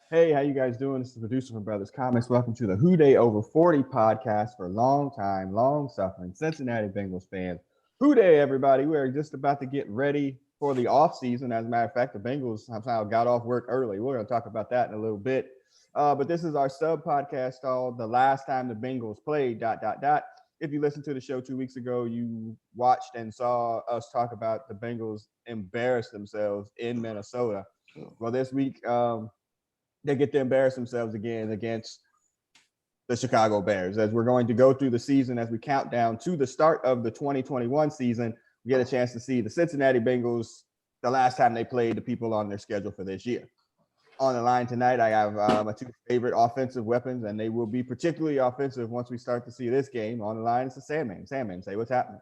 Hey, how you guys doing? This is the producer from Brothers Comics. Welcome to the Who Dey Over 40 podcast for long-time, long-suffering Cincinnati Bengals fans. Who Dey, everybody. We're just about to get ready for the offseason. As a matter of fact, the Bengals somehow got off work early. We're going to talk about that in a little bit. But this is our sub-podcast called The Last Time the Bengals Played, ... If you listened to the show 2 weeks ago, you watched and saw us talk about the Bengals embarrass themselves in Minnesota. Well, this week, they get to embarrass themselves again against the Chicago Bears. As we're going to go through the season, as we count down to the start of the 2021 season, we get a chance to see the Cincinnati Bengals the last time they played the people on their schedule for this year. On the line tonight, I have my two favorite offensive weapons, and they will be particularly offensive once we start to see this game. On the line, it's the Sandman. Sandman, say what's happening.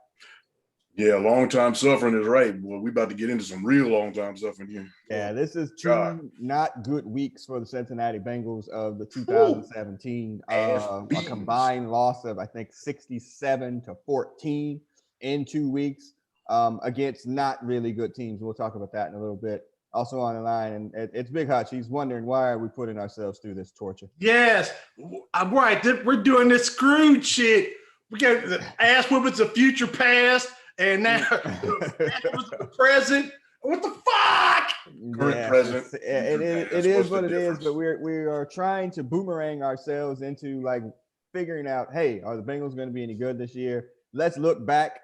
Yeah, long time suffering is right. Well, we about to get into some real long time suffering here. Yeah, this is two not good weeks for the Cincinnati Bengals of the 2017. A combined loss of, I think, 67-14 in 2 weeks against not really good teams. We'll talk about that in a little bit. Also on the line, and it's Big Hutch. He's wondering, why are we putting ourselves through this torture? Yes, I'm right. We're doing this Scrooge shit. We got the ass whoopings of future past, and now the present. What the fuck? Current present. It is what it is, but we are trying to boomerang ourselves into like figuring out, hey, are the Bengals going to be any good this year? Let's look back.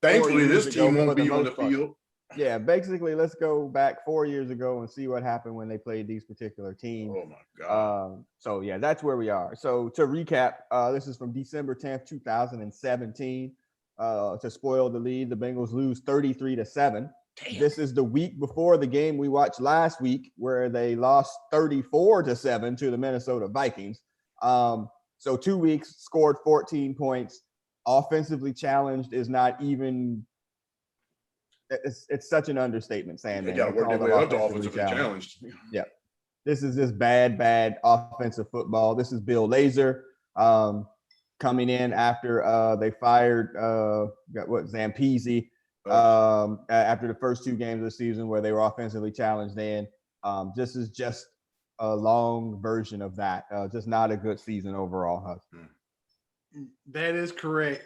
Thankfully, this team won't be on the field. Yeah, basically, let's go back 4 years ago and see what happened when they played these particular teams. Oh, my God. So, yeah, that's where we are. So, to recap, this is from December 10th, 2017. To spoil the lead, the Bengals lose 33-7. Damn. This is the week before the game we watched last week, where they lost 34-7 to the Minnesota Vikings. So 2 weeks, scored 14 points. Offensively challenged is not even... It's such an understatement, Sandman. They got to work their way up to offensively challenged. Yeah. This is just bad offensive football. This is Bill Lazor coming in after they fired Zampese after the first 2 games of the season where they were offensively challenged. Then this is just a long version of that. Just not a good season overall, Huss. That is correct.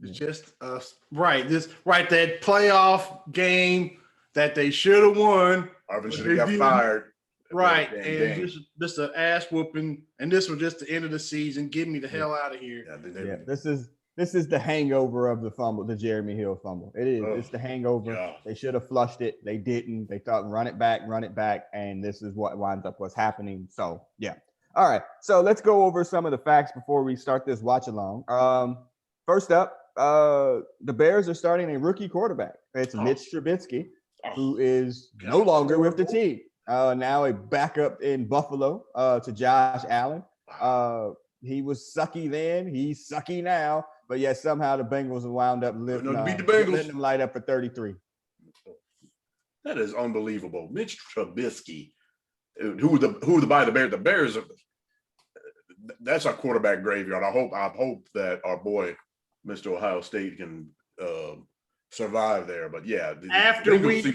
It's just that playoff game that they should have won. Arvin should have got fired. Right, and just an ass whooping, and this was just the end of the season. Get me the hell out of here. Yeah, this is the hangover of the fumble, the Jeremy Hill fumble. It is. It's the hangover. Yeah. They should have flushed it. They didn't. They thought run it back, and this is what winds up what's happening. So yeah. All right. So let's go over some of the facts before we start this watch along. First up, the Bears are starting a rookie quarterback. It's Mitch Trubisky, who is no longer with the team. Now a backup in Buffalo to Josh Allen. He was sucky then. He's sucky now. But yet somehow the Bengals have wound up letting them light up for 33. That is unbelievable. Mitch Trubisky, who the Bears are. That's our quarterback graveyard. I hope that our boy, Mr. Ohio State, can survive there. But yeah, after week two.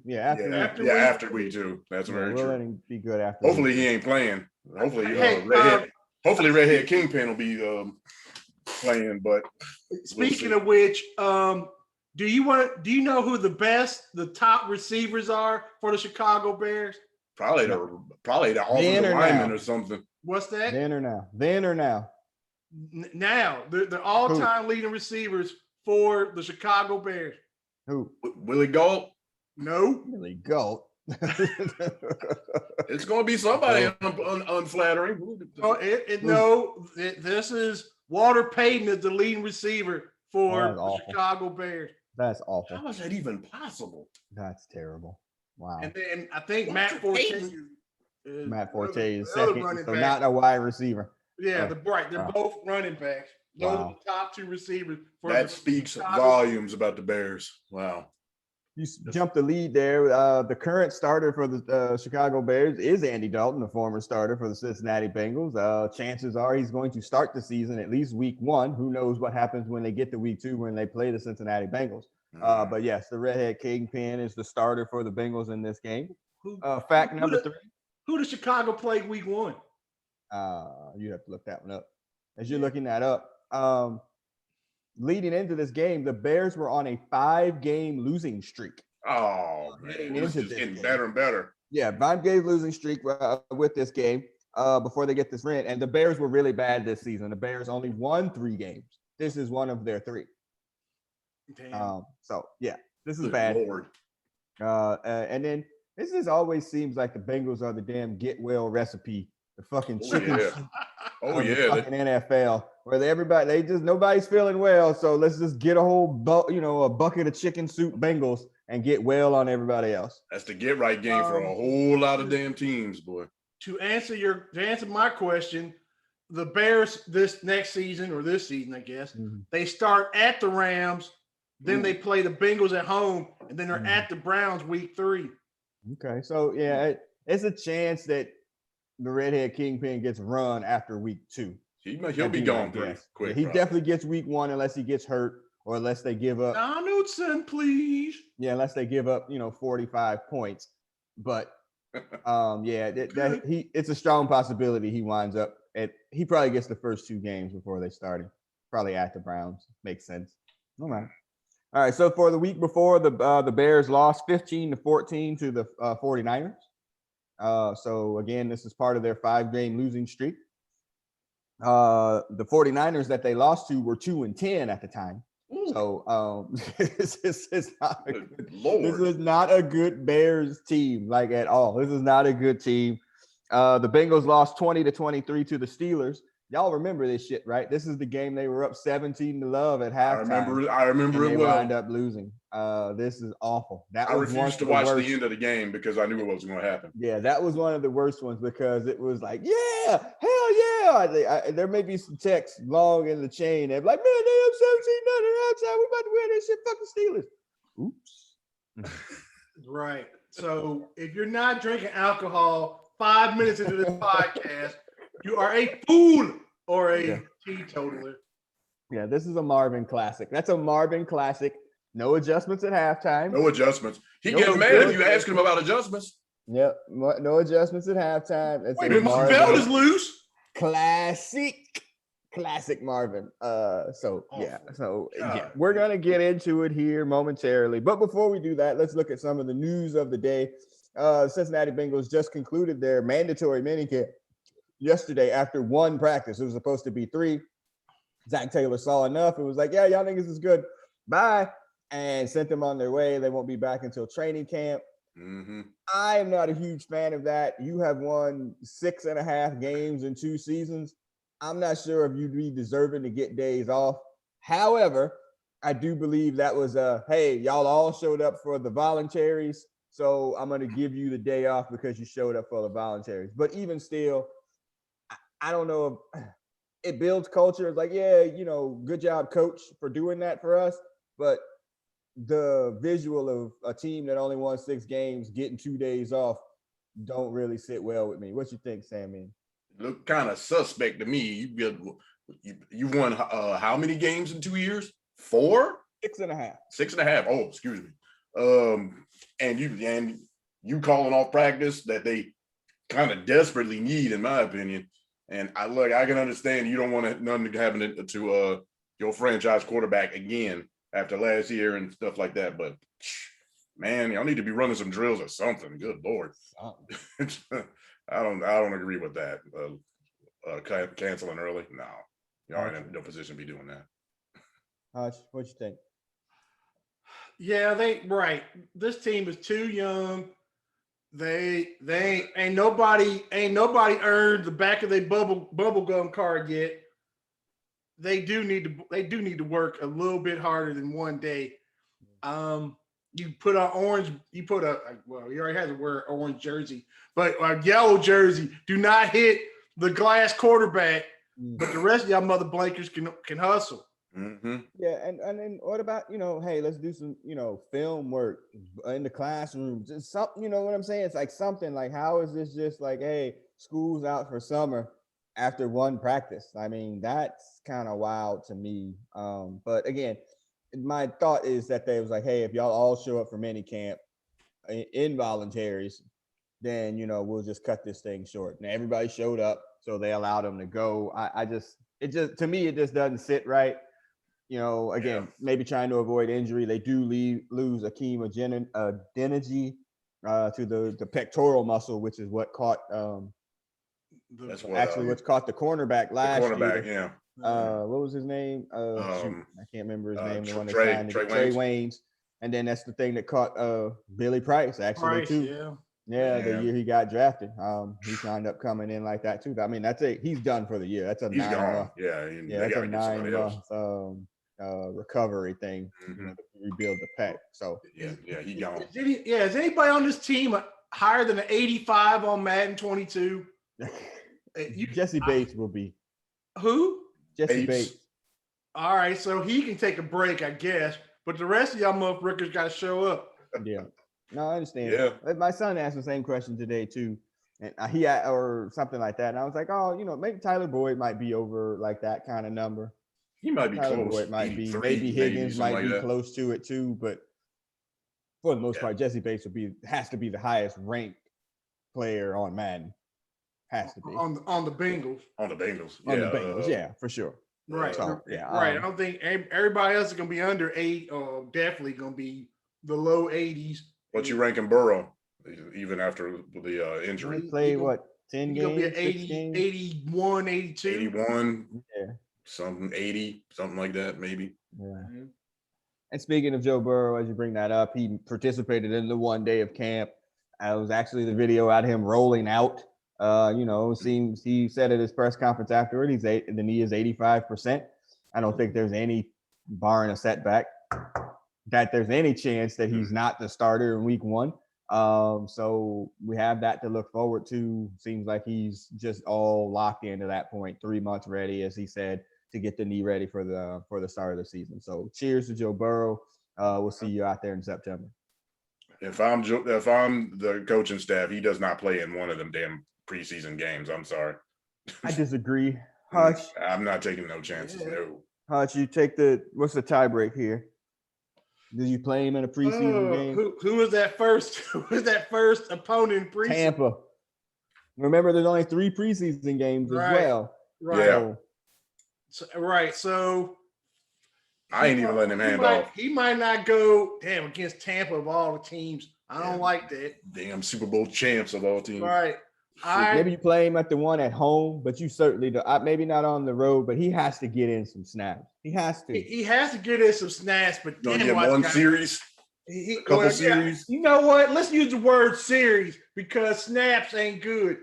Yeah, after week two. That's very true. Let him be good after. Hopefully he ain't playing. Hopefully Redhead Kingpin will be playing. But speaking of which, do you know who the top receivers are for the Chicago Bears? Probably the offensive lineman or something. What's that? Then or now? Now, the all-time leading receivers for the Chicago Bears. Who? Willie Galt? No. Willie Galt. It's going to be somebody unflattering. This is Walter Payton is the leading receiver for the Chicago Bears. That's awful. How is that even possible? That's terrible. Wow. And then I think Matt Forte is second, so not a wide receiver. Yeah, they're both running backs. Those are the top 2 receivers. That speaks volumes about the Bears. Wow. You jumped the lead there. The current starter for the Chicago Bears is Andy Dalton, the former starter for the Cincinnati Bengals. Chances are he's going to start the season at least week 1. Who knows what happens when they get to week 2 when they play the Cincinnati Bengals. But yes, the Redhead Kingpin is the starter for the Bengals in this game. Fact number 3. Who does Chicago play week 1? You have to look that one up. As you're looking that up, leading into this game, the Bears were on a 5-game losing streak. Oh, man. It's just getting better and better. Yeah, 5-game losing streak with this game before they get this win. And the Bears were really bad this season. The Bears only won 3 games. This is one of their 3. Damn. So, yeah, this is Good bad. Lord. And then this just always seems like the Bengals are the damn get well recipe, the fucking chicken soup Oh, of the yeah. fucking NFL, where nobody's feeling well, so let's just get a whole a bucket of chicken soup Bengals and get well on everybody else. That's the get right game for a whole lot of damn teams, boy. To answer my question, the Bears this season, I guess, they start at the Rams, then they play the Bengals at home, and then they're at the Browns week 3. Okay, so yeah, it's a chance that the redhead kingpin gets run after week 2. He'll be gone pretty quick. Yeah, he definitely gets week 1 unless he gets hurt or unless they give up. Donaldson, please. Yeah, unless they give up, 45 points. But it's a strong possibility he winds up he probably gets the first 2 games before they started. Probably at the Browns. Makes sense. All right. So for the week before, the Bears lost 15-14 to the 49ers. So again, this is part of their 5-game losing streak. The 49ers that they lost to were 2-10 at the time. So this is not a good Bears team, like at all. This is not a good team. The Bengals lost 20-23 to the Steelers. Y'all remember this shit, right? This is the game they were up 17-0 at halftime. I remember it well. They wind up losing. This is awful. I refused to watch the end of the game because I knew what was going to happen. Yeah, that was one of the worst ones because it was like, yeah, hell yeah. There may be some text long in the chain. They're like, man, they up 17-0 at halftime. We about to win this shit. Fuck the Steelers. Oops. Right. So if you're not drinking alcohol 5 minutes into this podcast, you are a fool or a teetotaler. Yeah, this is a Marvin classic. That's a Marvin classic. No adjustments at halftime. No adjustments. He gets mad if you ask him about adjustments. Yep. No adjustments at halftime. It's Wait, my belt is loose. Classic Marvin. So we're gonna get into it here momentarily. But before we do that, let's look at some of the news of the day. Cincinnati Bengals just concluded their mandatory minicamp yesterday after 1 practice. It was supposed to be 3. Zach Taylor saw enough and was like, yeah, y'all niggas is good. Bye. And sent them on their way. They won't be back until training camp. I am not a huge fan of that. You have won 6.5 games in 2 seasons. I'm not sure if you'd be deserving to get days off. However, I do believe that was hey, y'all all showed up for the voluntaries, so I'm going to give you the day off because you showed up for the voluntaries. But even still, I don't know if it builds culture. It's like, yeah, good job, coach, for doing that for us. But the visual of a team that only won 6 games getting 2 days off don't really sit well with me. What you think, Sammy? Look kind of suspect to me. You won how many games in 2 years? 4? 6.5. 6.5. Oh, excuse me. And you calling off practice that they kind of desperately need, in my opinion. And I can understand you don't want nothing happening to your franchise quarterback again after last year and stuff like that. But man, y'all need to be running some drills or something. Good Lord. I don't agree with that. Canceling early. No. Y'all ain't in no position to be doing that. What you think? Yeah, this team is too young. They ain't nobody earned the back of their bubble gum card yet. They do need to work a little bit harder than 1 day. You put on orange. You already had to wear an orange jersey, but a yellow jersey. Do not hit the glass quarterback. But the rest of y'all mother blankers can hustle. Yeah, and then what about hey, let's do some film work in the classroom. Just something, you know what I'm saying? It's like something like, how is this just like, hey, school's out for summer after 1 practice? I mean, that's kind of wild to me. But again, my thought is that they was like, hey, if y'all all show up for minicamp involuntaries, then we'll just cut this thing short. Now everybody showed up, so they allowed him to go. To me, it just doesn't sit right. Again, maybe trying to avoid injury. They do lose Akeem Adeniji to the pectoral muscle, which is what caught what's caught the cornerback last year. What was his name? I can't remember his name. The one that signed Trey Waynes. And then that's the thing that caught Billy Price actually too. Yeah, the year he got drafted. He signed up coming in like that too. I mean, he's done for the year. That's a 9-month. That's a 9-month recovery thing, to rebuild the pec. So he gone. Is anybody on this team higher than an 85 on Madden 22? Jesse Bates will be. Who? Jesse Bates. All right, so he can take a break, I guess. But the rest of y'all motherfuckers got to show up. Yeah. No, I understand. Yeah. My son asked the same question today too, and or something like that. And I was like, maybe Tyler Boyd might be over like that kind of number. He might be Tyler close. Boyd might be. Maybe Higgins might be close to it too. But for the most part, Jesse Bates has to be the highest ranked player on Madden. Has to be on the Bengals. On the Bengals. On the Bengals, for sure. Right. So, right. I don't think everybody else is going to be under 8 or definitely going to be the low 80s. What you ranking Burrow even after the injury? He played 10 games? He'll be at 80, 81, 82. 81. Yeah. Something 80, something like that, maybe. Yeah. Mm-hmm. And speaking of Joe Burrow, as you bring that up, he participated in the one day of camp. It was actually the video out of him rolling out. Seems he said at his press conference afterward, the knee is 85%. I don't think there's any, barring a setback, that there's any chance that he's not the starter in week 1. So we have that to look forward to. Seems like he's just all locked into that point, 3 months ready, as he said, to get the knee ready for the start of the season. So cheers to Joe Burrow. We'll see you out there in September. If I'm the coaching staff, he does not play in one of them damn preseason games. I'm sorry. I disagree. Hutch. I'm not taking no chances. No. Hutch, you take what's the tie break here? Did you play him in a preseason game? Who was that first? Who was that first opponent in preseason? Tampa. Remember, there's only 3 preseason games as well. Right. Yeah. So I ain't even letting him hand off. He might not go against Tampa of all the teams. I don't like that. Damn Super Bowl champs of all teams. Right. Maybe you play him at the one at home, but you certainly do. Maybe not on the road, but he has to get in some snaps. He has to. He has to get in some snaps, but don't get one series. A couple series. You know what? Let's use the word series because snaps ain't good.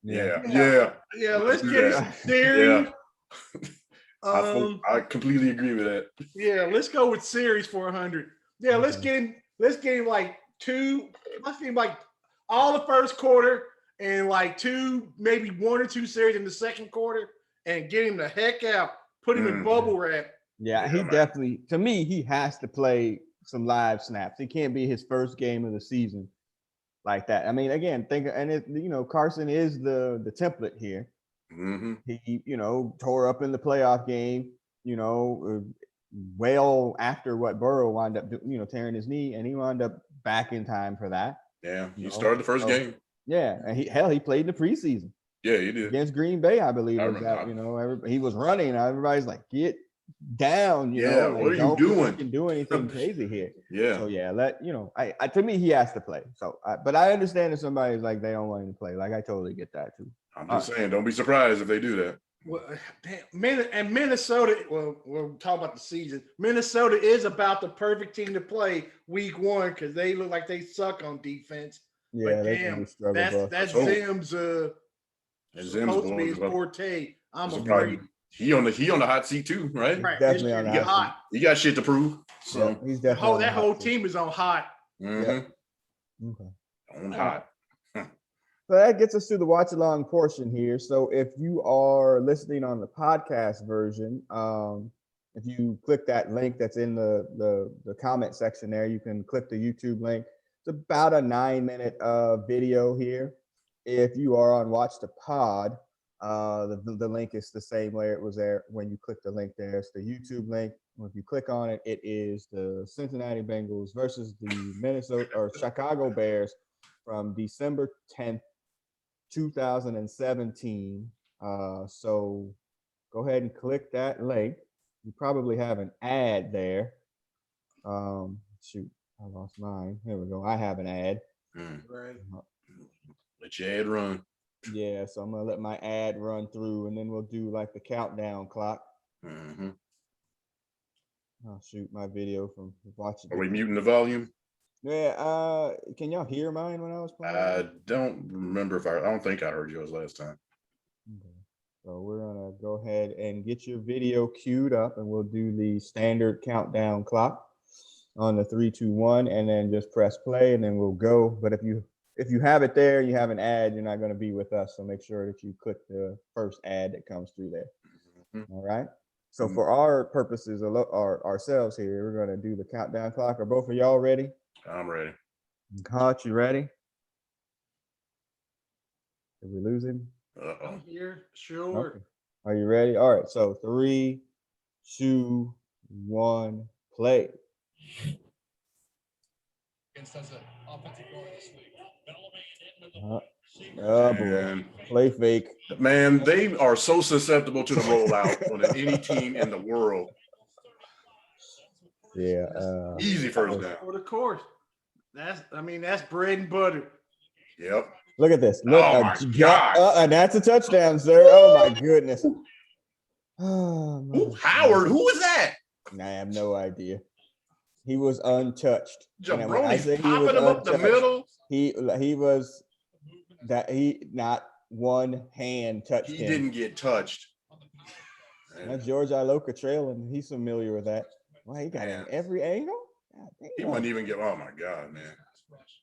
Yeah. Let's get some series. Yeah. I completely agree with that. Yeah, let's go with series 400. Yeah, let's get him like 2. Let's get him like all the first quarter and like 2, maybe 1 or 2 series in the second quarter, and get him the heck out. Put him in bubble wrap. Yeah, he definitely. To me, he has to play some live snaps. It can't be his first game of the season like that. I mean, again, Carson is the template here. Mm-hmm. He, tore up in the playoff game, well after what Burrow wound up, tearing his knee, and he wound up back in time for that. Yeah, he started the first game. Yeah, and he played in the preseason. Yeah, he did against Green Bay, I believe. He was running. Everybody's like, get down. What are you doing? You can do anything crazy here. Yeah. So to me, he has to play. So, but I understand if somebody's like they don't want him to play. Like I totally get that too. I'm just saying, don't be surprised if they do that. Well, and Minnesota. Well, we'll talk about the season. Minnesota is about the perfect team to play week 1 because they look like they suck on defense. Yeah, but damn, that's Zim's. Supposed to be his forte. I'm afraid he on the hot seat too, right? Definitely on the hot seat. He got shit to prove. So he's definitely that whole team is on hot. Mm-hmm. Okay. On hot. So that gets us to the watch along portion here. So if you are listening on the podcast version, if you click that link that's in the comment section there, you can click the YouTube link. It's about a 9-minute video here. If you are on Watch the Pod, the link is the same way it was there when you click the link there. It's the YouTube link. If you click on it, it is the Cincinnati Bengals versus the Chicago Bears from December 10th, 2017. So go ahead and click that link. You probably have an ad there. Shoot, I lost mine. Here we go. I have an ad. Right. Let your ad run. Yeah, so I'm gonna let my ad run through, and then we'll do like the countdown clock. Mm-hmm. I'll shoot my video from watching. Are we muting the volume? Yeah. Can y'all hear mine when I was playing? I don't remember if I don't think I heard yours last time. Okay. So we're gonna go ahead and get your video queued up, and we'll do the standard countdown clock on the 3, 2, 1, and then just press play, and then we'll go. But if you have it there, you have an ad, you're not going to be with us. So make sure that you click the first ad that comes through there. Mm-hmm. All right. So for our purposes, ourselves here, we're going to do the countdown clock. Are both of y'all ready? I'm ready. Hot, you ready? Did we lose him? I'm here. Sure. Okay. Are you ready? All right. So 3, 2, 1, play. Oh boy. Play fake. Man, they are so susceptible to the rollout on any team in the world. Yeah. Easy first down. Of course. That's bread and butter. Yep. Look at this. Look, oh my God. And that's a touchdown, sir. Oh my goodness. Oh, Howard, who was that? I have no idea. He was untouched. Jabroni popping him up the middle. He was that he not one hand touched him. He didn't get touched. That's George Iloka trailing. He's familiar with that. Well, he got in every angle. He wouldn't even get. Oh my God, man.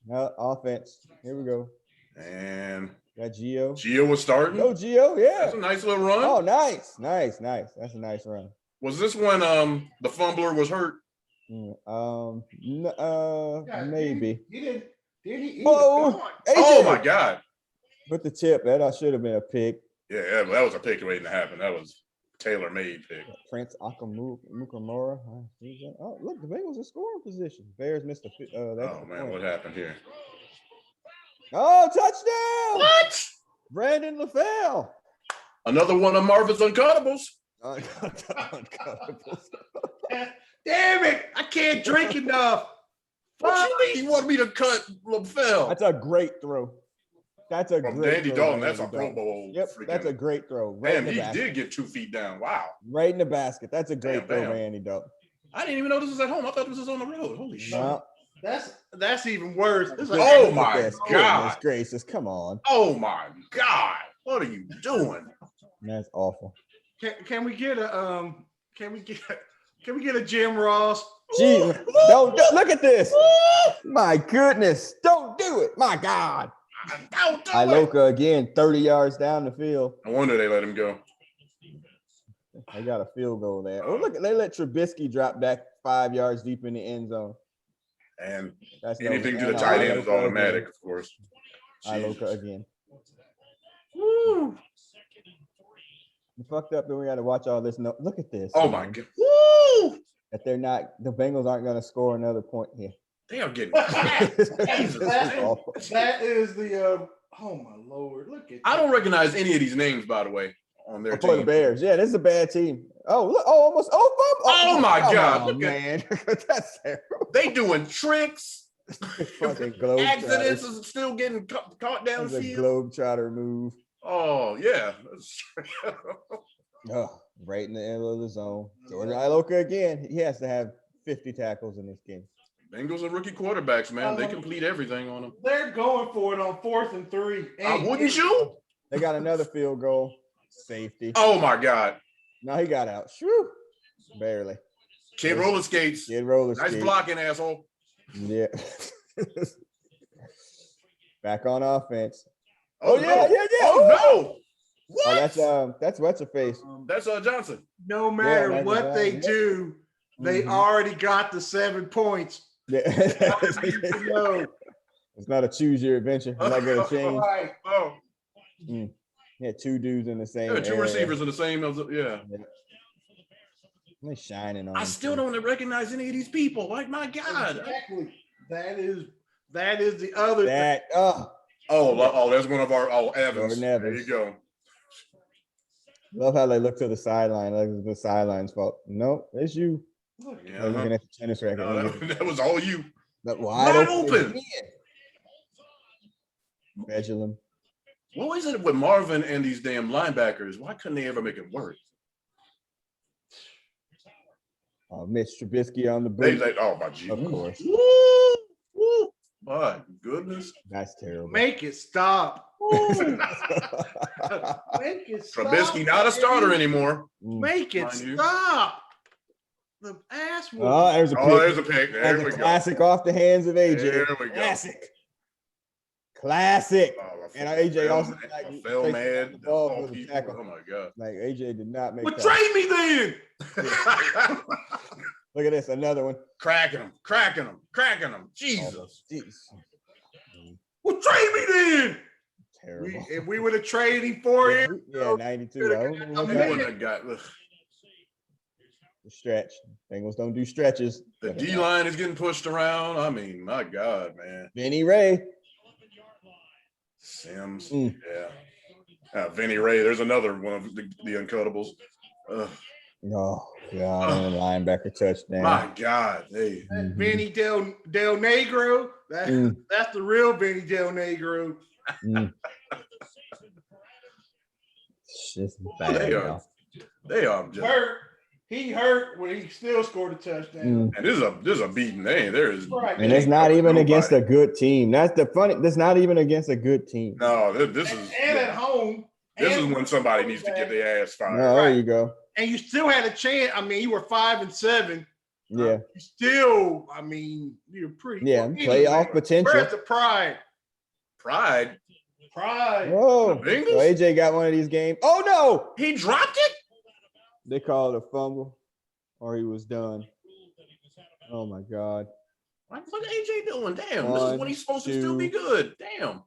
No offense. Here we go. And got Gio. Gio was starting. Oh, Gio, yeah. That's a nice little run. Oh, nice. That's a nice run. Was this when the fumbler was hurt? Maybe. He didn't. He oh my God. With the tip, that should have been a pick. Yeah, that was a pick waiting to happen. That was tailor-made pick. Prince Akamura. Oh, look, the Bengals in scoring position. Bears missed a oh man, point. What happened here? Oh, touchdown! What? Brandon LaFell. Another one of Marvin's uncuttables. Uncuttables. Damn it! I can't drink enough. What you mean? You want me to cut LaFell? That's a great throw. That's a From great Dandy throw. Dalton, that's a Pro Bowl. Yep, that's a great throw. Right he did get 2 feet down. Wow. Right in the basket. That's a great throw, Andy Dalton. I didn't even know this was at home. I thought this was on the road. Holy shit. No. That's even worse. Oh my God. Goodness gracious, come on. Oh my God. What are you doing? That's awful. Can we get a Jim Ross? Gee, don't look at this. My goodness. Don't do it. My God. Don't do Iloka again, 30 yards down the field. No wonder they let him go. They got a field goal there. Oh, look, they let Trubisky drop back 5 yards deep in the end zone. And that's anything to the tight end is automatic, of course. Iloka again. Woo. You fucked up, then we got to watch all this. No, look at this. Oh my God. Woo! That the Bengals aren't going to score another point here. They are getting that is the oh my Lord. Look at I don't recognize any of these names, by the way, on their team. For the Bears. Yeah, this is a bad team. Oh, look, almost. Oh my God. Look man. That's terrible. They doing tricks. Accidents is is still getting caught down the field. Globetrotter move. Oh, yeah. Right in the middle of the zone. George Iloka again. He has to have 50 tackles in this game. Bengals and rookie quarterbacks, man. They complete everything on them. They're going for it on 4th and 3. Wouldn't you? They got another field goal. Safety. Oh, my God. No, he got out. Shoo. Barely. Kid roller skates. Nice blocking, asshole. Yeah. Back on offense. Oh, yeah. Oh, no. What? Oh, that's what's her face. That's Johnson. No matter what they do, they already got the 7 points. Yeah. It's not a choose your adventure. I'm not going to change. Right. Oh. Yeah, 2 dudes in the same. Yeah, 2 area. receivers in the same. Yeah. They're shining on. I still don't recognize any of these people. Like, my God. Exactly. That is That is the other thing. There's one of our Evans. Jordan There Evans. you go. Love how they look to the sideline, like it's the sideline's fault. Nope, it's you. Yeah, They're looking at the tennis racket. no, that was all you. That Wide open. again. Benjamin. What was it with Marvin and these damn linebackers? Why couldn't they ever make it work? Mitch Trubisky on the boot. My Jesus. Of course. Woo. My goodness. That's terrible. Make it stop. Make it stop. Trubisky not a starter anymore. Make it stop. The ass. Oh, there's a pick. There's a pick. There we go. Classic off the hands of AJ. There we go. Classic. And AJ also fell mad. Oh my God. Like AJ did not make But trade me then. Look at this, another one. Cracking them. Jesus. Well, trade me then. Terrible. If we would have traded him for him. Yeah, 92. I wouldn't have got the stretch. Bengals don't do stretches. the D line is getting pushed around. I mean, my God, man. Vinny Ray. Sims. Yeah. Vinny Ray. There's another one of the uncuttables. Oh, God. Linebacker touchdown. My God. Hey. Vinny Del Negro. That's the real Vinny Del Negro. It's just bad. They are just hurt. He hurt when he still scored a touchdown. And this is a beating. There is, right. And it's not even against a good team. That's the funny. That's not even against a good team. No, this is at home. This is when somebody needs to get their ass fired. No, there you go. And you still had a chance. I mean, you were 5-7. Yeah. You still, I mean, you're pretty. Yeah, playoff potential. Where's the pride? Pride. Whoa. So AJ got one of these games. Oh no! He dropped it? They called it a fumble, or he was done. Oh my God! What AJ doing? Damn, this is when he's supposed to still be good. Damn.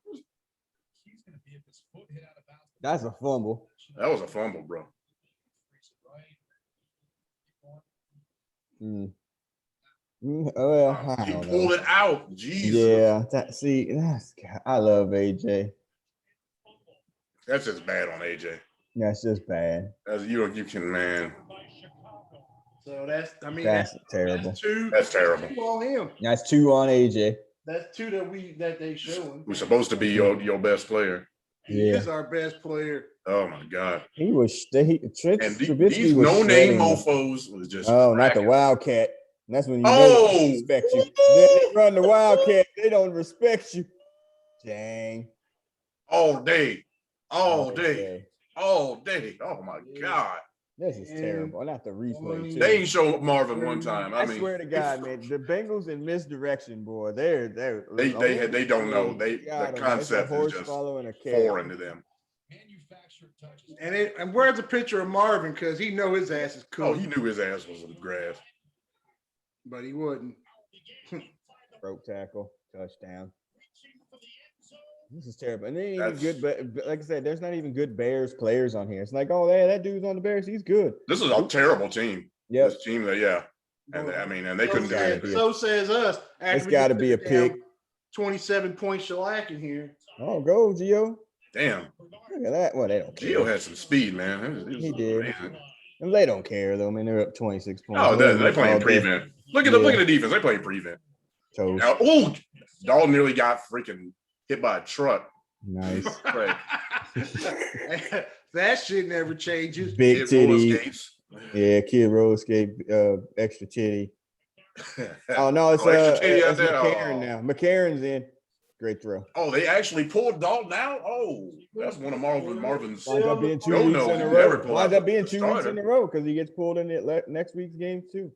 That's a fumble. That was a fumble, bro. Well, he pulled it out. Jesus. Yeah. I love AJ. That's just bad on AJ. That's just bad. As you can, man. So that's terrible. That's terrible. Two on him. That's 2 on AJ. That's 2 that they showing. Who's supposed to be your best player. He is our best player. Oh my God. He was Trubisky these was no-name mofos was just not the Wildcat. And that's when you really respect you. They run the Wildcat, they don't respect you. Dang. All day. Oh my God. This is terrible. Not the replay. They ain't show Marvin one time. I mean, swear to God, man, the Bengals in misdirection, boy. They don't know. The concept is just foreign to them. And where's the picture of Marvin? Because he know his ass is cool. Oh, he knew his ass was in the grass, but he wouldn't. Broke tackle, touchdown. This is terrible. And they ain't even good, but like I said, there's not even good Bears players on here. It's like, oh, yeah, that dude's on the Bears. He's good. This is a terrible team. Yeah. This team and they couldn't do it. So says us. It's got to be a pick. 27-point shellac in here. Oh, go, Gio. Damn. Look at that. Well, they don't care. Gio had some speed, man. He did. Amazing. And they don't care, though. I mean, they're up 26 points. Oh, they playing prevent. Look at the defense. They play prevent. Now, Dalton nearly got freaking hit by a truck. Nice. Right. That shit never changes. Big titty. Yeah, Kid Roller Skate, extra titty. Oh, no, it's McCarron now. McCarron's in. Great throw. Oh, they actually pulled Dalton out? Oh, that's one of Marvin's. Winds up being 2 weeks in a row. Winds up being 2 weeks in a row because he gets pulled in it next week's game, too.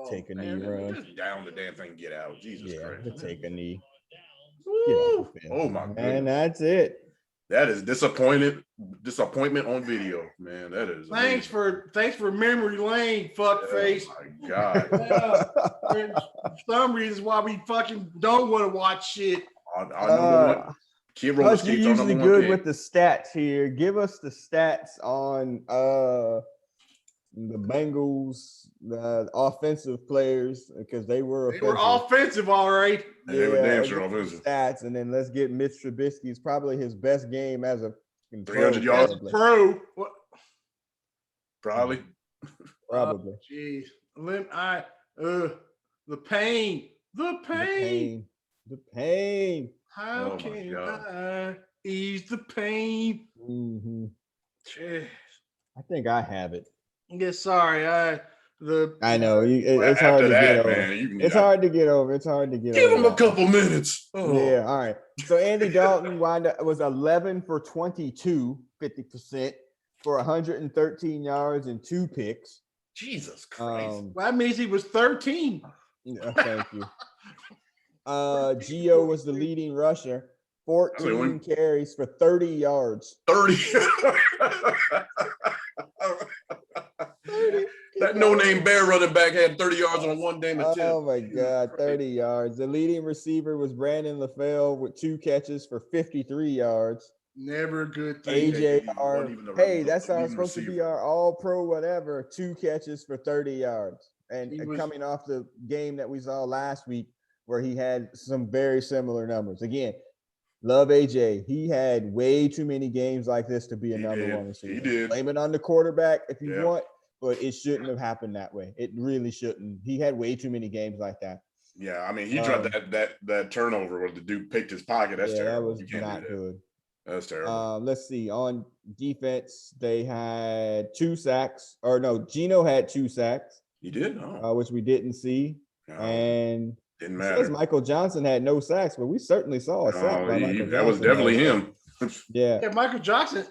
Take a knee run. Just down the damn thing, get out. Jesus Christ. Take a knee. Oh my God. And that's it. That is disappointment on video, man. That is thanks for memory lane, fuck face. Oh my God. For some reason why we fucking don't want to watch shit. Plus, you're usually good with the stats here. Give us the stats on the Bengals, the offensive players, because they were offensive, all right. And they were damn sure offensive. Stats, and then let's get Mitch Trubisky. It's probably his best game as a 300 yards. Pro. What? Probably. Probably. Jeez. The pain. The pain. How can I ease the pain? Mm-hmm. Jeez. I think I have it. Yeah, sorry. I know it's hard to get over. Man, it's hard to get over. It's hard to get give over. Give him a couple minutes. Oh. Yeah, all right. So Andy Dalton was 11 for 22, 50% for 113 yards and 2 picks. Jesus Christ. Well, that means he was 13. Thank you. Gio was the leading rusher. 14 carries for 30 yards. 30. That no-name Bear running back had 30 yards on one damn attempt. Oh, my God, 30 yards. The leading receiver was Brandon LaFell with 2 catches for 53 yards. Never a good thing. AJR. Hey, that's supposed to be our all-pro whatever. 2 catches for 30 yards. And coming off the game that we saw last week where he had some very similar numbers. Again, love AJ. He had way too many games like this to be a number one receiver. He did. Blame it on the quarterback if you want, but it shouldn't have happened that way. It really shouldn't. He had way too many games like that. Yeah, I mean, he tried that turnover where the dude picked his pocket. That's terrible. That was not good. That's terrible. Let's see. On defense, they had 2 sacks. Or no, Gino had 2 sacks. He did? Which we didn't see. No, and didn't matter. Michael Johnson had no sacks, but we certainly saw a sack by Michael Johnson. That was definitely him. Yeah, Michael Johnson,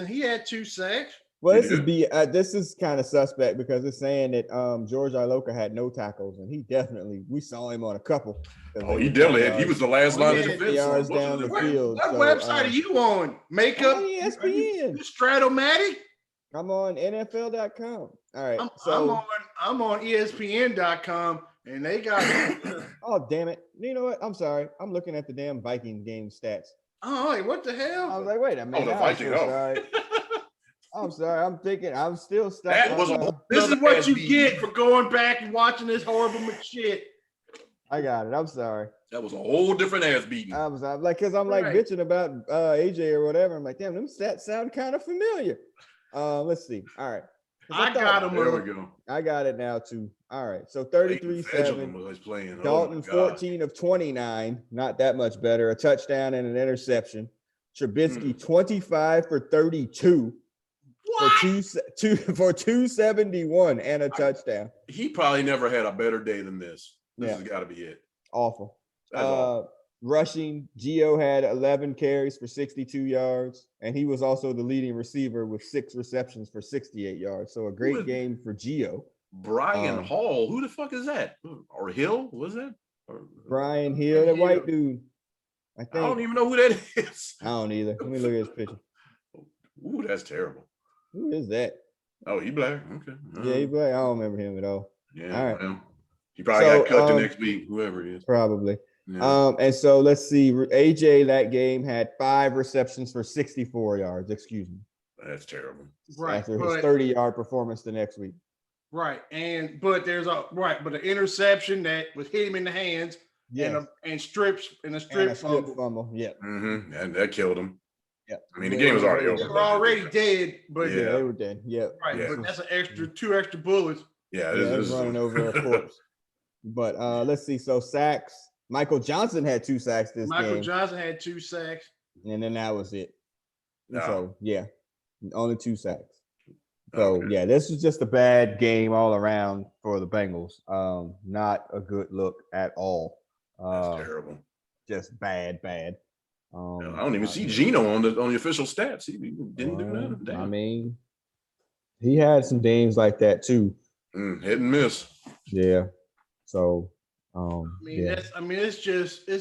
he had 2 sacks. Well, this is kind of suspect because it's saying that George Iloka had no tackles, and we saw him on a couple. He definitely had. He was the last line of defense. Yards down the field. What website are you on? Makeup? ESPN. Stratomatic? I'm on NFL.com. All right. I'm on ESPN.com, and they got. Oh, damn it! You know what? I'm sorry. I'm looking at the damn Viking game stats. Oh, wait, what the hell? I was like, wait a minute. The Viking. I'm sorry. I'm thinking. I'm still stuck. This is what you get for going back and watching this horrible shit. I got it. I'm sorry. That was a whole different ass beating. I was like, because I'm like bitching about AJ or whatever. I'm like, damn, them stats sound kind of familiar. Let's see. All right. I got him. There we go. I got it now too. All right. So 33-7. Dalton 14 of 29. Not that much better. A touchdown and an interception. Trubisky 25 for 32. For 271 and a touchdown. He probably never had a better day than this. This has got to be it. Awful. Rushing, Gio had 11 carries for 62 yards, and he was also the leading receiver with 6 receptions for 68 yards. So a great game for Gio. Brian Hall, who the fuck is that? Or Hill, was that? Brian Hill, that white dude. I don't even know who that is. I don't either. Let me look at his picture. Ooh, that's terrible. Who is that? Oh, he black. Okay. Yeah, he black. I don't remember him at all. Yeah. All right. Well, he probably got cut the next week, whoever he is. Probably. Yeah. And so let's see. AJ that game had 5 receptions for 64 yards. Excuse me. That's terrible. Right. After his 30-yard performance the next week. Right. But an interception that was hit him in the hands and a strip fumble. Yeah. Mm-hmm. And that killed him. Yeah. I mean, the game was already over. They were already dead, but they were dead. Yeah. Right. Yeah. But that's 2 extra bullets. Yeah, it is running over a corpse. But let's see. So sacks. Michael Johnson had 2 sacks this game. Michael Johnson had 2 sacks. And then that was it. No. So only 2 sacks. So this was just a bad game all around for the Bengals. Not a good look at all. That's terrible. Just bad. I don't even see Gino on the official stats. He didn't do nothing. Damn. I mean, he had some games like that too. Hit and miss. Yeah. So it's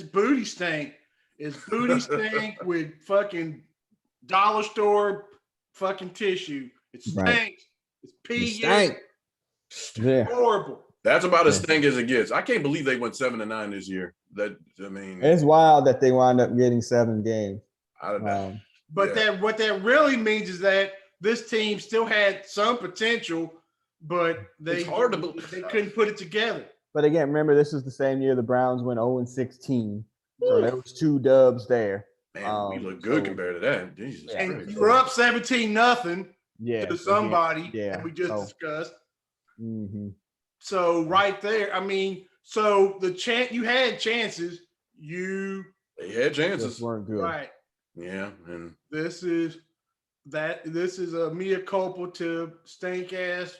booty stank. It's booty stank with fucking dollar store fucking tissue. It stinks. Right. It's pee. Yeah. Horrible. That's about as stank as it gets. I can't believe they went 7-9 this year. It's wild that they wound up getting 7 games. I don't know. But what that really means is that this team still had some potential, but they It's hard to believe. they couldn't put it together. But again, remember, this is the same year the Browns went 0-16. So there was 2 dubs there. Man, we look good compared to that. Jesus Yeah. And Christ. you were up 17-0 Yeah. to somebody Yeah. that we just discussed. Mm-hmm. So right there, I mean, so you had chances. They had chances. Just weren't good. Right. Yeah, and This is a mea culpa to stink ass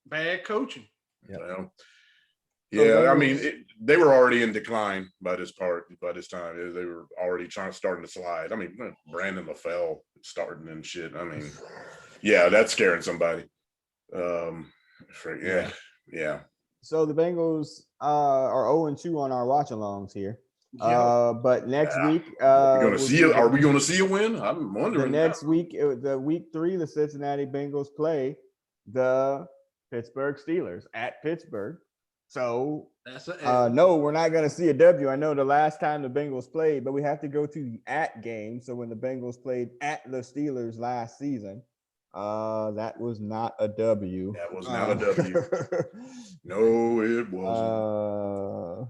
bad coaching. Yep. well, So yeah, I Bengals- mean, they were already in decline by this time. They were already starting to slide. I mean, Brandon LaFell starting and shit. I mean, yeah, that's scaring somebody. Yeah. So the Bengals are 0-2 on our watch-alongs here. Yeah. But next week, Are we going to see a win? I'm wondering. the next week, the week 3, the Cincinnati Bengals play the Pittsburgh Steelers at Pittsburgh. So That's a no, we're not going to see a W. I know the last time the Bengals played, but we have to go to the at game. So when the Bengals played at the Steelers last season, that was not a W. That was not a W. No, it wasn't.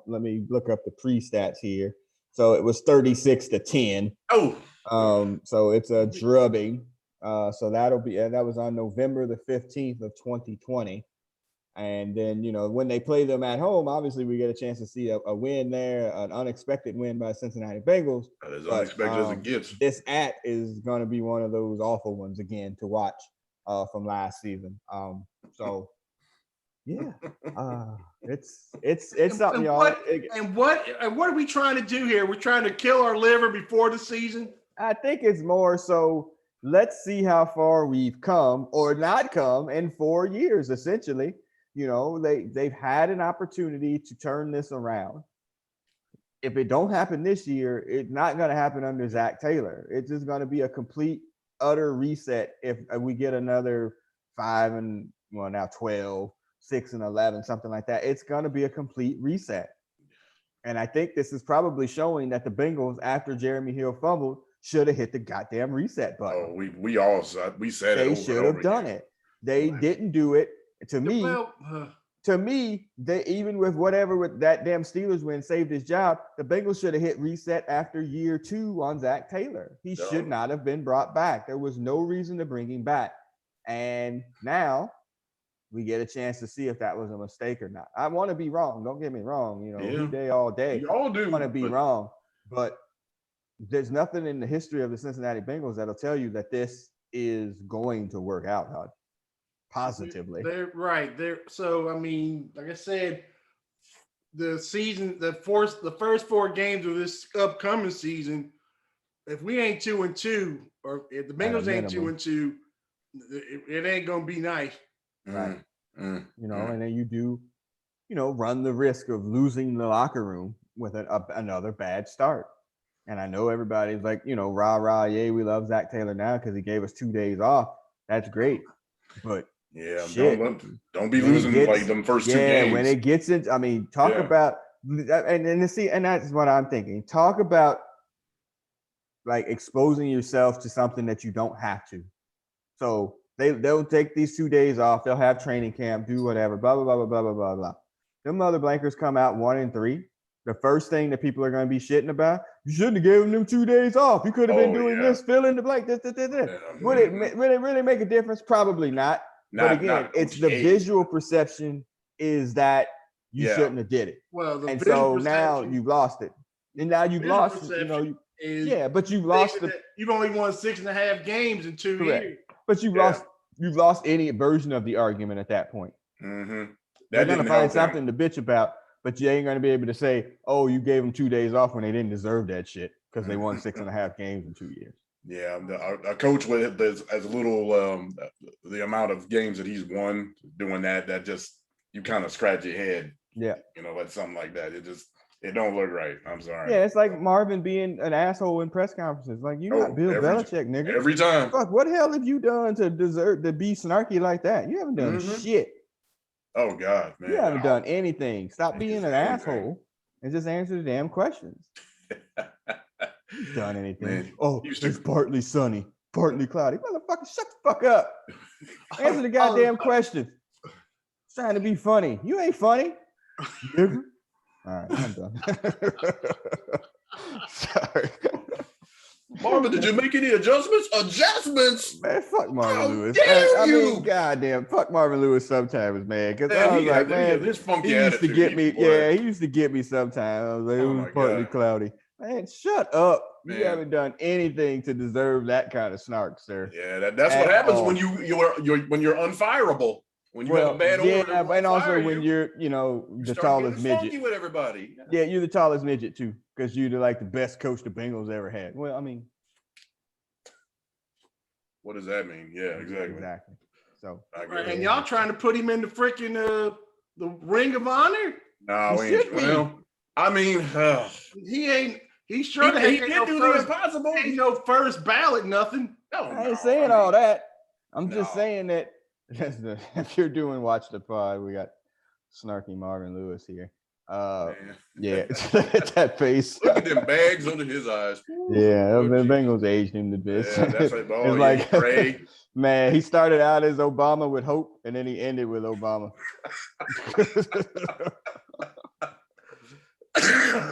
Let me look up the pre-stats here. So it was 36-10. Oh, So it's a drubbing. So that was on November the 15th of 2020. And then, when they play them at home, obviously we get a chance to see a win there, an unexpected win by Cincinnati Bengals. that is unexpected as it gets. This is going to be one of those awful ones again to watch from last season. So yeah, it's something, y'all. And what are we trying to do here? We're trying to kill our liver before the season. I think it's more so. Let's see how far we've come or not come in 4 years. Essentially, they've had an opportunity to turn this around. If it don't happen this year, it's not going to happen under Zach Taylor. It's just going to be a complete, utter reset if we get another 12, 6-11, something like that. It's going to be a complete reset. And I think this is probably showing that the Bengals, after Jeremy Hill fumbled, should have hit the goddamn reset button. Oh, we said they it. They should have done it. They didn't do it. To me, they even with that damn Steelers win saved his job. The Bengals should have hit reset after year 2 on Zach Taylor. He should not have been brought back. There was no reason to bring him back. And now we get a chance to see if that was a mistake or not. I want to be wrong. Don't get me wrong. Who day all day. We all do. I want to be wrong, but there's nothing in the history of the Cincinnati Bengals that'll tell you that this is going to work out, Todd, positively. They're right. So I mean, like I said, the first 4 games of this upcoming season, if we ain't 2-2, or if the Bengals ain't 2-2, it ain't gonna be nice. Right. And then you do, run the risk of losing the locker room with another bad start. And I know everybody's like, rah, rah, yay, we love Zach Taylor now because he gave us 2 days off. That's great. But yeah, shit, don't be losing like them first 2 games. Yeah, when it gets in, I mean, talk about and that's what I'm thinking. Talk about like exposing yourself to something that you don't have to. So they'll take these 2 days off, they'll have training camp, do whatever, blah, blah, blah, blah, blah, blah, blah, blah. Them mother blankers come out 1-3. The first thing that people are going to be shitting about, you shouldn't have given them 2 days off. You could have been doing this, fill in the blank, this. Would it really make a difference? Probably not. But again, it's the visual perception is that you shouldn't have did it. Well, and so now you've lost it. And now you've lost, but you've lost you've only won 6.5 games in 2 years. But you've lost any version of the argument at that point. Mm-hmm. They're going to find something to bitch about. But you ain't going to be able to say, oh, you gave them 2 days off when they didn't deserve that shit because they won 6.5 games in 2 years. Yeah, a coach with as little the amount of games that he's won doing that just you kind of scratch your head. Yeah, like something like that. It don't look right. I'm sorry. Yeah, it's like Marvin being an asshole in press conferences. Like you're not Bill Belichick, nigga. Every time. Fuck, what the hell have you done to deserve to be snarky like that? You haven't done shit. Oh God, man! You haven't done anything. Stop being an asshole and just answer the damn questions. You've done anything? Man, it's partly sunny. Partly cloudy. Motherfucker, shut the fuck up. Answer the goddamn question. Trying to be funny. You ain't funny. Nigga. All right, I'm done. Sorry. Marvin, did you make any adjustments? Adjustments? Man, fuck Marvin How Lewis. dare I you? mean, goddamn, fuck Marvin Lewis sometimes, man. Because Man, I was he like, had man, this funky he used to attitude. get me. Boy. Yeah, he used to get me sometimes. I was like, Oh it my was partly God. cloudy. Man, shut up. You Man. haven't done anything to deserve that kind of snark, sir. Yeah, that's At what happens all. when you're unfireable. When you have a bad yeah, order, and also when you're, the start tallest getting midget. funky with everybody. Yeah, you're the tallest midget too, because you're like the best coach the Bengals ever had. Well, I mean, What does that mean? Yeah, exactly. Exactly. So, and y'all trying to put him in the freaking the Ring of Honor? No, we ain't. Well, I mean, he ain't. He sure he did do the impossible. Ain't no first ballot, nothing. I ain't saying all that. I'm just saying that if you're doing Watch the Pod, we got snarky Marvin Lewis here. Yeah, at that face. Look at them bags under his eyes. Yeah, the Bengals aged him to bits. Yeah, that's like, it's like gray. Man, he started out as Obama with hope, and then he ended with Obama.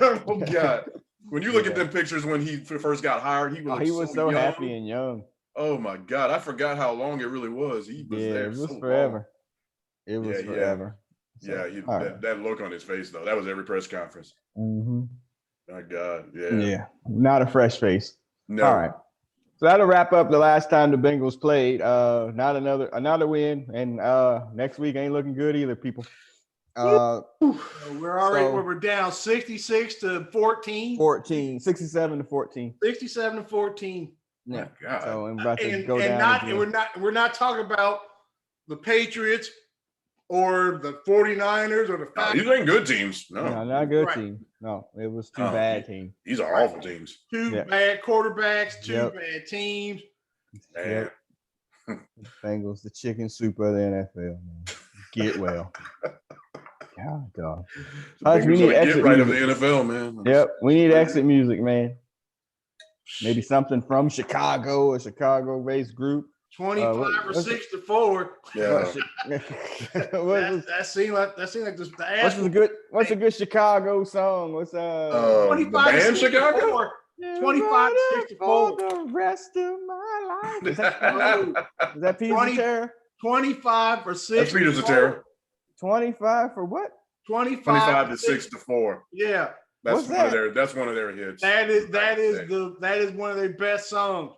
Oh God! When you look at them pictures when he first got hired, he was so young. happy and young. Oh my God! I forgot how long it really was. He was there it was so forever. Long. It was forever. So, that look on his face though. That was every press conference. Mm-hmm. My God, yeah, not a fresh face. No. All right, so that'll wrap up the last time the Bengals played. Not another win, and next week ain't looking good either, people. We're already we're down 66 to 14. 67 to 14. 67 to 14. Yeah. God. So I'm about to go down. We're not talking about the Patriots or the 49ers or the Falcons. These ain't good teams. No, not good teams. No, it was two bad teams. These are awful teams. Two bad quarterbacks, two bad teams. Man. Bengals, the chicken soup of the NFL, man. Get well. God, dog. We need exit right of the NFL, man. Yep, we need exit music, man. Maybe something from Chicago, a Chicago-based group. 25 or 6-4. Yeah. that seemed like this. What's a good Chicago song? What's 25 the band Chicago? 25 to 64 for the rest of my life. Is that Peter Cetera? 25 or 6. That's Peter Cetera. 25 for what? 25 to 6-4. Yeah. That's one of their hits. That is one of their best songs.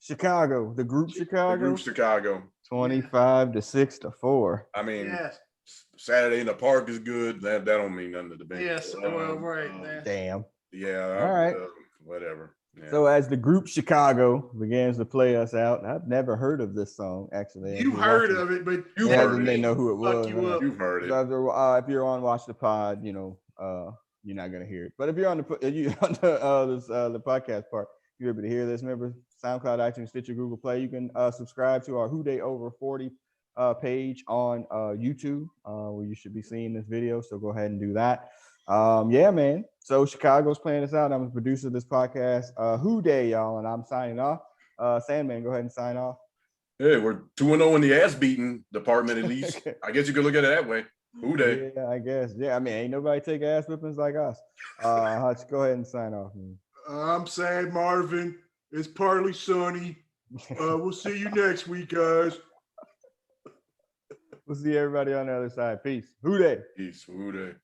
Chicago, the group Chicago. The group Chicago. 25 to 6-4. I mean, Saturday in the Park is good. That don't mean nothing to the Bengals. Yes, right. Damn. Yeah. All right. Whatever. Yeah. So as the group Chicago begins to play us out, I've never heard of this song actually. You've heard of it, but you've heard it. They know who it was. You've heard it. If you're on Watch the Pod, you're not gonna hear it. But if you're on the podcast part, you're able to hear this. Remember, SoundCloud, iTunes, Stitcher, Google Play. You can subscribe to our Who Dey Over 40 page on YouTube, where you should be seeing this video. So go ahead and do that. Yeah, man. So Chicago's playing us out. I'm the producer of this podcast. Who Dey, y'all, and I'm signing off. Sandman, go ahead and sign off. Hey, we're 2-0 in the ass beating department at least. I guess you could look at it that way. Who Dey? Yeah, I guess. Yeah, I mean, ain't nobody take ass whippings like us. Hutch, go ahead and sign off, man. I'm sad, Marvin. It's partly sunny. We'll see you next week, guys. We'll see everybody on the other side. Peace. Who Dey? Peace. Who Dey?